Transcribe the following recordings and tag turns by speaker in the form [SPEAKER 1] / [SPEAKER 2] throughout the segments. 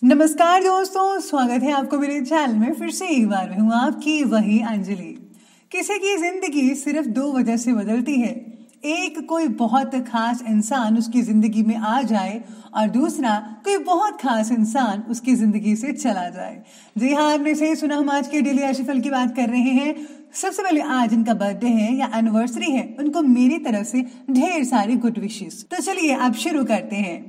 [SPEAKER 1] नमस्कार दोस्तों, स्वागत है आपको मेरे चैनल में। फिर से एक बार मैं हूँ आपकी वही अंजलि। किसी की जिंदगी सिर्फ दो वजह से बदलती है। एक, कोई बहुत खास इंसान उसकी जिंदगी में आ जाए, और दूसरा, कोई बहुत खास इंसान उसकी जिंदगी से चला जाए। जी हाँ, आपने सही सुना, हम आज के डेली राशिफल की बात कर रहे हैं। सबसे पहले आज इनका बर्थडे है या एनिवर्सरी है, उनको मेरी तरफ से ढेर सारी गुड विशेस। तो चलिए अब शुरू करते हैं।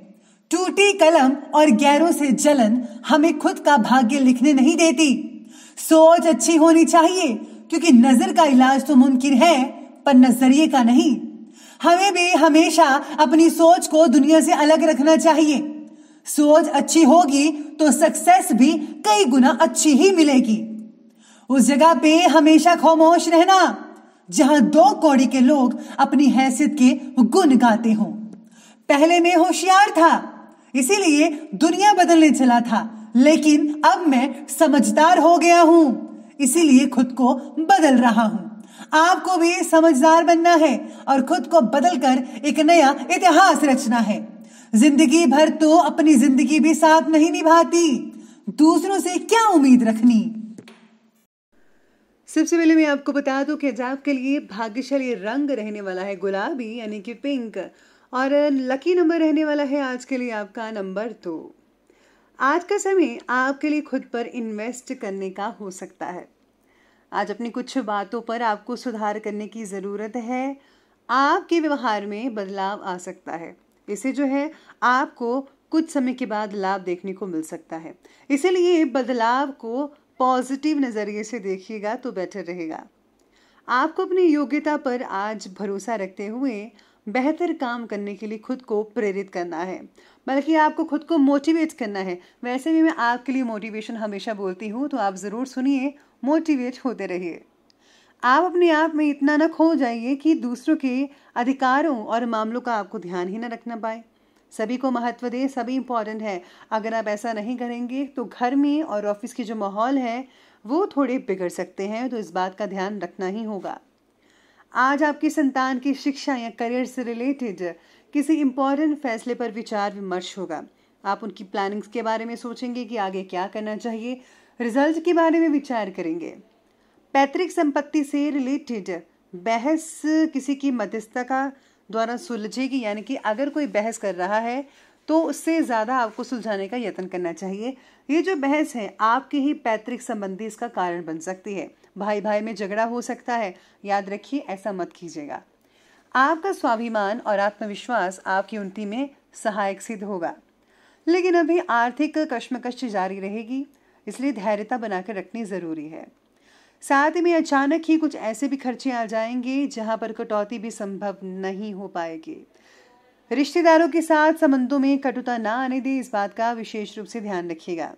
[SPEAKER 1] टूटी कलम और गैरों से जलन हमें खुद का भाग्य लिखने नहीं देती। सोच अच्छी होनी चाहिए, क्योंकि नजर का इलाज तो मुमकिन है, पर नजरिए का नहीं। हमें भी हमेशा अपनी सोच को दुनिया से अलग रखना चाहिए। सोच अच्छी होगी तो सक्सेस भी कई गुना अच्छी ही मिलेगी। उस जगह पे हमेशा खामोश रहना जहां दो कौड़ी के लोग अपनी हैसियत के गुण गाते हों। पहले मैं होशियार था, इसीलिए दुनिया बदलने चला था, लेकिन अब मैं समझदार हो गया हूं, इसीलिए खुद को बदल रहा हूं। आपको भी समझदार बनना है और खुद को बदलकर एक नया इतिहास रचना है। जिंदगी भर तो अपनी जिंदगी भी साथ नहीं निभाती, दूसरों से क्या उम्मीद रखनी। सबसे पहले मैं आपको बता दूं कि आपके लिए भाग्यशाली रंग रहने वाला है गुलाबी, यानी कि पिंक, और लकी नंबर रहने वाला है आज के लिए आपका नंबर 2। आज का समय आपके लिए खुद पर इन्वेस्ट करने का हो सकता है। आज अपनी कुछ बातों पर आपको सुधार करने की ज़रूरत है। आपके व्यवहार में बदलाव आ सकता है, इसे जो है आपको कुछ समय के बाद लाभ देखने को मिल सकता है। इसीलिए बदलाव को पॉजिटिव नज़रिए से देखिएगा तो बेटर रहेगा। आपको अपनी योग्यता पर आज भरोसा रखते हुए बेहतर काम करने के लिए खुद को प्रेरित करना है, बल्कि आपको खुद को मोटिवेट करना है। वैसे भी मैं आपके लिए मोटिवेशन हमेशा बोलती हूँ, तो आप ज़रूर सुनिए, मोटिवेट होते रहिए। आप अपने आप में इतना न खो जाइए कि दूसरों के अधिकारों और मामलों का आपको ध्यान ही न रखना पाए। सभी को महत्व दें, सभी इम्पॉर्टेंट है। अगर आप ऐसा नहीं करेंगे तो घर में और ऑफिस के जो माहौल है वो थोड़े बिगड़ सकते हैं, तो इस बात का ध्यान रखना ही होगा। आज आपकी संतान की शिक्षा या करियर से रिलेटेड किसी इम्पोर्टेंट फैसले पर विचार विमर्श होगा। आप उनकी प्लानिंग्स के बारे में सोचेंगे कि आगे क्या करना चाहिए, रिजल्ट के बारे में विचार करेंगे। पैतृक संपत्ति से रिलेटेड बहस किसी की मध्यस्थता का द्वारा सुलझेगी, यानी कि अगर कोई बहस कर रहा है तो उससे ज़्यादा आपको सुलझाने का यत्न करना चाहिए। ये जो बहस है आपके ही पैतृक संबंधी इसका कारण बन सकती है। भाई भाई में झगड़ा हो सकता है, याद रखिए ऐसा मत कीजिएगा। आपका स्वाभिमान और आत्मविश्वास आपकी उन्नति में सहायक सिद्ध होगा, लेकिन अभी आर्थिक कश्मकश जारी रहेगी, इसलिए धैर्यता बनाकर रखनी जरूरी है। साथ में अचानक ही कुछ ऐसे भी खर्चे आ जाएंगे जहां पर कटौती भी संभव नहीं हो पाएगी। रिश्तेदारों के साथ संबंधों में कटुता ना आने दे, इस बात का विशेष रूप से ध्यान रखिएगा।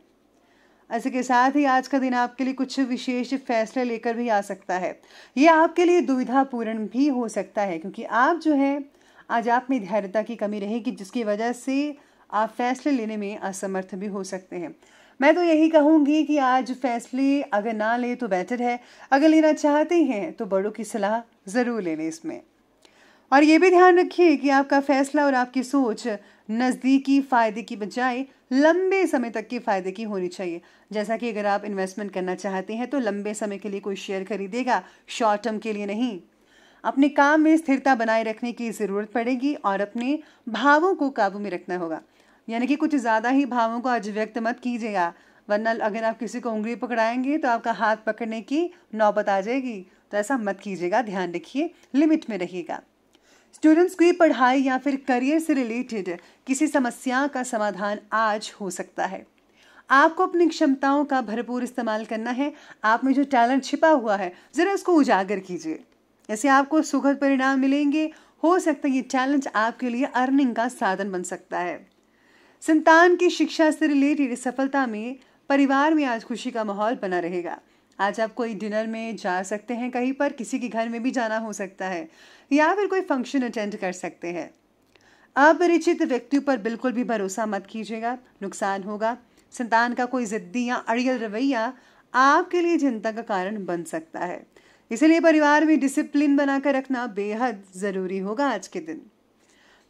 [SPEAKER 1] इसी के साथ ही आज का दिन आपके लिए कुछ विशेष फैसले लेकर भी आ सकता है। यह आपके लिए दुविधापूर्ण भी हो सकता है, क्योंकि आप जो है आज आप में धैर्यता की कमी रहेगी, जिसकी वजह से आप फैसले लेने में असमर्थ भी हो सकते हैं। मैं तो यही कहूँगी कि आज फैसले अगर ना ले तो बेटर है, अगर लेना चाहते हैं तो बड़ों की सलाह ज़रूर ले लें इसमें। और ये भी ध्यान रखिए कि आपका फैसला और आपकी सोच नज़दीकी फ़ायदे की बजाय लंबे समय तक के फ़ायदे की होनी चाहिए। जैसा कि अगर आप इन्वेस्टमेंट करना चाहते हैं तो लंबे समय के लिए कोई शेयर खरीदेगा, शॉर्ट टर्म के लिए नहीं। अपने काम में स्थिरता बनाए रखने की ज़रूरत पड़ेगी और अपने भावों को काबू में रखना होगा, यानी कि कुछ ज़्यादा ही भावों को आज व्यक्त मत कीजिएगा, वरना अगर आप किसी को उंगली पकड़ाएंगे तो आपका हाथ पकड़ने की नौबत आ जाएगी। तो ऐसा मत कीजिएगा, ध्यान रखिए, लिमिट में रहिएगा। स्टूडेंट्स की पढ़ाई या फिर करियर से रिलेटेड किसी समस्या का समाधान आज हो सकता है। आपको अपनी क्षमताओं का भरपूर इस्तेमाल करना है। आप में जो टैलेंट छिपा हुआ है ज़रा उसको उजागर कीजिए, ऐसे आपको सुखद परिणाम मिलेंगे। हो सकता है ये टैलेंट आपके लिए अर्निंग का साधन बन सकता है। संतान की शिक्षा से रिलेटेड सफलता में परिवार में आज खुशी का माहौल बना रहेगा। आज आप कोई डिनर में जा सकते हैं, कहीं पर किसी के घर में भी जाना हो सकता है, या फिर कोई फंक्शन अटेंड कर सकते हैं। अपरिचित व्यक्तियों पर बिल्कुल भी भरोसा मत कीजिएगा, नुकसान होगा। संतान का कोई जिद्दी या अड़ियल रवैया आपके लिए चिंता का कारण बन सकता है, इसलिए परिवार में डिसिप्लिन बनाकर रखना बेहद ज़रूरी होगा आज के दिन।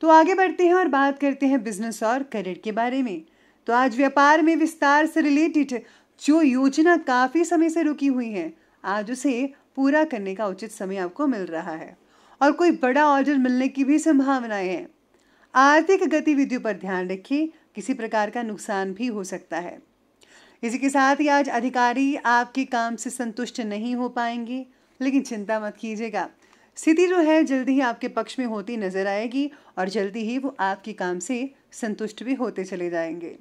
[SPEAKER 1] तो आगे बढ़ते हैं और बात करते हैं बिजनेस और करियर के बारे में। तो आज व्यापार में विस्तार से रिलेटेड जो योजना काफी समय से रुकी हुई है, आज उसे पूरा करने का उचित समय आपको मिल रहा है और कोई बड़ा ऑर्डर मिलने की भी संभावनाएं हैं। आर्थिक गतिविधियों पर ध्यान रखिए, किसी प्रकार का नुकसान भी हो सकता है। इसी के साथ ही आज अधिकारी आपके काम से संतुष्ट नहीं हो पाएंगे, लेकिन चिंता मत कीजिएगा, स्थिति जो है जल्दी ही आपके पक्ष में होती नजर आएगी और जल्दी ही वो आपके काम से संतुष्ट भी होते चले जाएंगे।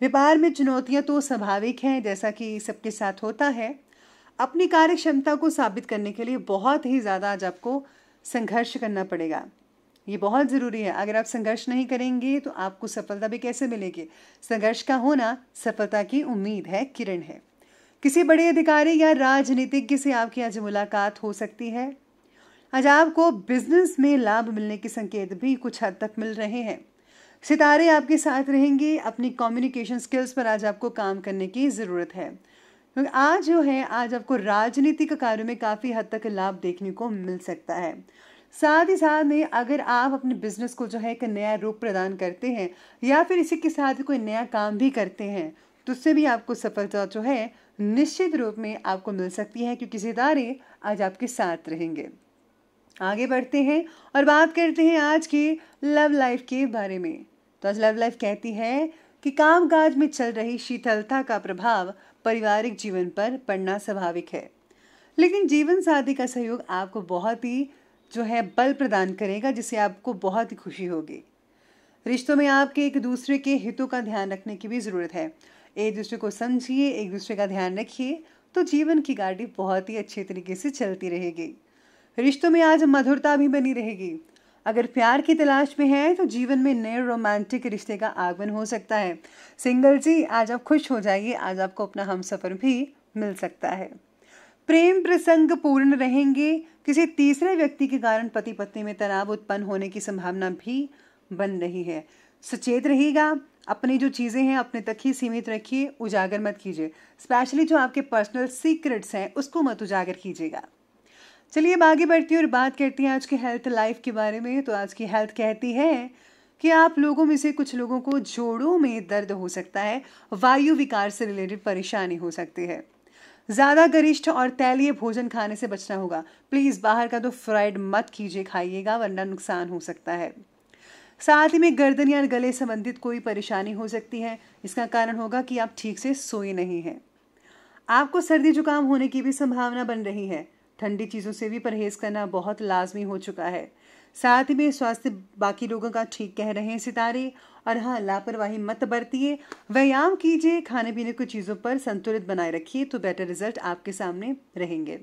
[SPEAKER 1] व्यापार में चुनौतियां तो स्वाभाविक हैं, जैसा कि सबके साथ होता है। अपनी कार्य क्षमता को साबित करने के लिए बहुत ही ज़्यादा आज आपको संघर्ष करना पड़ेगा। ये बहुत ज़रूरी है। अगर आप संघर्ष नहीं करेंगे तो आपको सफलता भी कैसे मिलेगी। संघर्ष का होना सफलता की उम्मीद है, किरण है। किसी बड़े अधिकारी या राजनीतिज्ञ से आपकी आज मुलाकात हो सकती है। आज आपको बिजनेस में लाभ मिलने के संकेत भी कुछ हद तक मिल रहे हैं। सितारे आपके साथ रहेंगे। अपनी कम्युनिकेशन स्किल्स पर आज आपको काम करने की ज़रूरत है, क्योंकि आज आपको राजनीतिक कार्यों में काफ़ी हद तक लाभ देखने को मिल सकता है। साथ ही साथ में अगर आप अपने बिजनेस को जो है एक नया रूप प्रदान करते हैं या फिर इसी के साथ कोई नया काम भी करते हैं, तो उससे भी आपको सफलता जो है निश्चित रूप में आपको मिल सकती है, क्योंकि सितारे आज आपके साथ रहेंगे। आगे बढ़ते हैं और बात करते हैं आज की लव लाइफ के बारे में। तो आज लव लाइफ कहती है कि कामकाज में चल रही शीतलता का प्रभाव पारिवारिक जीवन पर पड़ना स्वाभाविक है, लेकिन जीवन साथी का सहयोग आपको बहुत ही जो है बल प्रदान करेगा, जिससे आपको बहुत ही खुशी होगी। रिश्तों में आपके एक दूसरे के हितों का ध्यान रखने की भी ज़रूरत है। एक दूसरे को समझिए, एक दूसरे का ध्यान रखिए, तो जीवन की गाड़ी बहुत ही अच्छे तरीके से चलती रहेगी। रिश्तों में आज मधुरता भी बनी रहेगी। अगर प्यार की तलाश में है तो जीवन में नए रोमांटिक रिश्ते का आगमन हो सकता है। सिंगल जी, आज आप खुश हो जाइए, आज आपको अपना हमसफर भी मिल सकता है। प्रेम प्रसंग पूर्ण रहेंगे। किसी तीसरे व्यक्ति के कारण पति पत्नी में तनाव उत्पन्न होने की संभावना भी बन रही है। सचेत रहिएगा, अपनी जो चीज़ें हैं अपने तक ही सीमित रखिए, उजागर मत कीजिए। स्पेशली जो आपके पर्सनल सीक्रेट्स हैं उसको मत उजागर कीजिएगा। चलिए अब आगे बढ़ती है और बात करती हैं आज की हेल्थ लाइफ के बारे में। तो आज की हेल्थ कहती है कि आप लोगों में से कुछ लोगों को जोड़ों में दर्द हो सकता है, वायु विकार से रिलेटेड परेशानी हो सकती है। ज़्यादा गरिष्ठ और तैलीय भोजन खाने से बचना होगा। प्लीज़ बाहर का तो फ्राइड मत कीजिए, खाइएगा, वरना नुकसान हो सकता है। साथ ही में गर्दन या गले संबंधित कोई परेशानी हो सकती है। इसका कारण होगा कि आप ठीक से सोए नहीं हैं। आपको सर्दी जुकाम होने की भी संभावना बन रही है। ठंडी चीज़ों से भी परहेज करना बहुत लाजमी हो चुका है। साथ ही में स्वास्थ्य बाकी लोगों का ठीक कह रहे हैं सितारे। और हाँ, लापरवाही मत बरतिए, व्यायाम कीजिए, खाने पीने की चीज़ों पर संतुलित बनाए रखिए, तो बेटर रिजल्ट आपके सामने रहेंगे।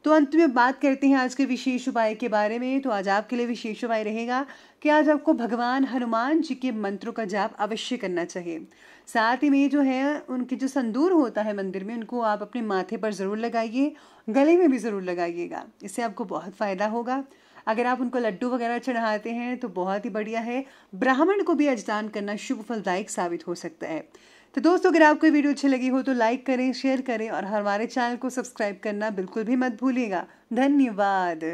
[SPEAKER 1] तो अंत में बात करते हैं आज के विशेष उपाय के बारे में। तो आज आपके लिए विशेष उपाय रहेगा कि आज आपको भगवान हनुमान जी के मंत्रों का जाप अवश्य करना चाहिए। साथ ही में जो है उनके जो संदूर होता है मंदिर में, उनको आप अपने माथे पर ज़रूर लगाइए, गले में भी ज़रूर लगाइएगा। इससे आपको बहुत फ़ायदा होगा। अगर आप उनको लड्डू वगैरह चढ़ाते हैं तो बहुत ही बढ़िया है। ब्राह्मण को भी अजदान करना शुभ फलदायक साबित हो सकता है। तो दोस्तों, अगर आपको वीडियो अच्छी लगी हो तो लाइक करें, शेयर करें और हमारे चैनल को सब्सक्राइब करना बिल्कुल भी मत भूलिएगा। धन्यवाद।